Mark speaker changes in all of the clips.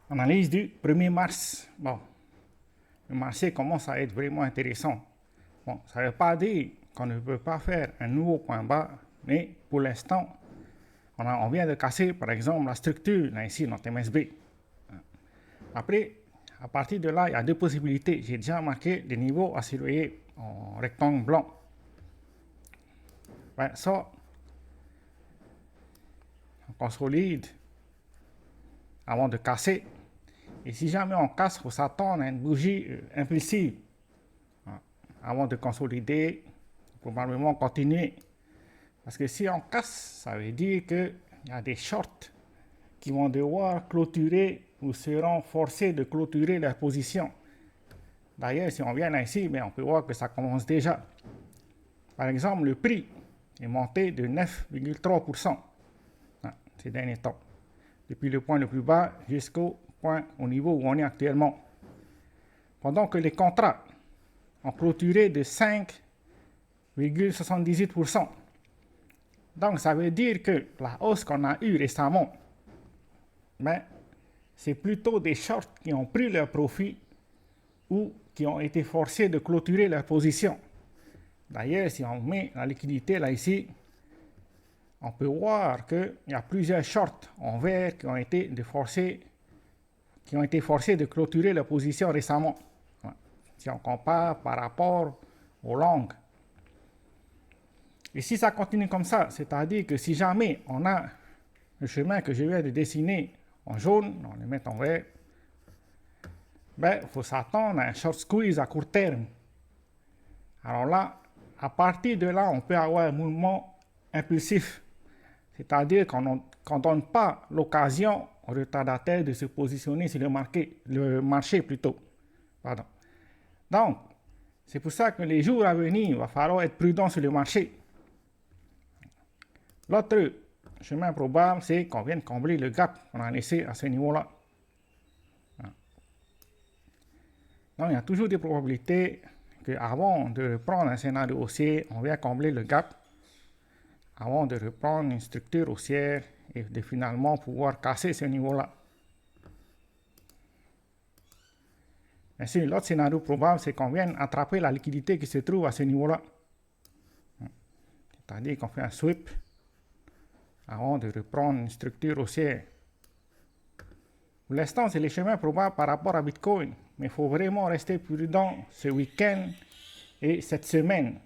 Speaker 1: Analyse du 1er mars. Bon, le marché commence à être vraiment intéressant. Bon, ça ne veut pas dire qu'on ne peut pas faire un nouveau point bas, mais pour l'instant, on vient de casser, par exemple, la structure, là, ici, notre MSB. Après, à partir de là, il y a deux possibilités. J'ai déjà marqué des niveaux à surveiller en rectangle blanc. Ben, ça, on consolide avant de casser. Et si jamais on casse, il faut s'attendre à une bougie impulsive. Avant de consolider, probablement continuer. Parce que si on casse, ça veut dire qu'il y a des shorts qui vont devoir clôturer ou seront forcés de clôturer leur position. D'ailleurs, si on vient là ici, on peut voir que ça commence déjà. Par exemple, le prix est monté de 9,3% ces derniers temps, depuis le point le plus bas jusqu'au point au niveau où on est actuellement. Pendant que les contrats ont clôturé de 5,78%. Donc, ça veut dire que la hausse qu'on a eue récemment, c'est plutôt des shorts qui ont pris leur profit ou qui ont été forcés de clôturer leur position. D'ailleurs, si on met la liquidité là ici, on peut voir qu'il y a plusieurs shorts en vert qui ont été forcés de clôturer leur position récemment. Si on compare par rapport aux longues. Et si ça continue comme ça, c'est-à-dire que si jamais on a le chemin que je viens de dessiner en jaune, on le met en vert, il faut s'attendre à un short squeeze à court terme. Alors là, à partir de là, on peut avoir un mouvement impulsif. C'est-à-dire qu'on ne donne pas l'occasion au retardataire de se positionner sur le marché plutôt. Pardon. Donc, c'est pour ça que les jours à venir, il va falloir être prudent sur le marché. L'autre chemin probable, c'est qu'on vienne combler le gap qu'on a laissé à ce niveau-là. Donc, il y a toujours des probabilités qu'avant de reprendre un scénario haussier, on vient combler le gap avant de reprendre une structure haussière et de finalement pouvoir casser ce niveau-là. Bien sûr, l'autre scénario probable, c'est qu'on vienne attraper la liquidité qui se trouve à ce niveau-là. C'est-à-dire qu'on fait un sweep avant de reprendre une structure haussière. Pour l'instant, c'est les chemins probables par rapport à Bitcoin. Mais il faut vraiment rester prudent ce week-end et cette semaine.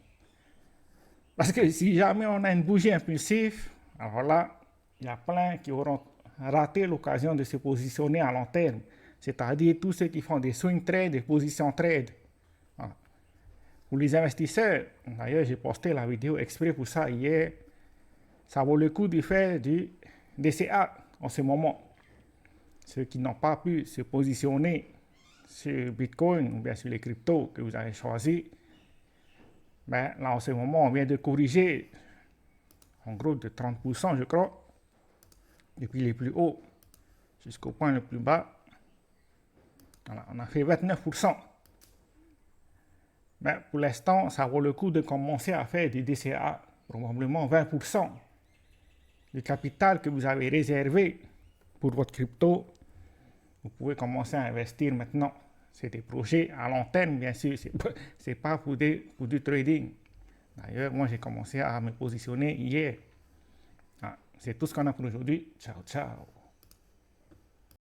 Speaker 1: Parce que si jamais on a une bougie impulsive, alors là, il y a plein qui auront raté l'occasion de se positionner à long terme. C'est-à-dire tous ceux qui font des swing trades, des positions trades. Voilà. Pour les investisseurs, d'ailleurs j'ai posté la vidéo exprès pour ça hier, ça vaut le coup de faire du DCA en ce moment. Ceux qui n'ont pas pu se positionner sur Bitcoin ou bien sur les cryptos que vous avez choisis, là en ce moment on vient de corriger en gros de 30% je crois, depuis les plus hauts jusqu'au point le plus bas. Voilà, on a fait 29%. Pour l'instant, ça vaut le coup de commencer à faire des DCA, probablement 20% du capital que vous avez réservé pour votre crypto. Vous pouvez commencer à investir maintenant. C'est des projets à long terme, bien sûr. C'est pas pour du trading. D'ailleurs, moi, j'ai commencé à me positionner hier. C'est tout ce qu'on a pour aujourd'hui. Ciao, ciao.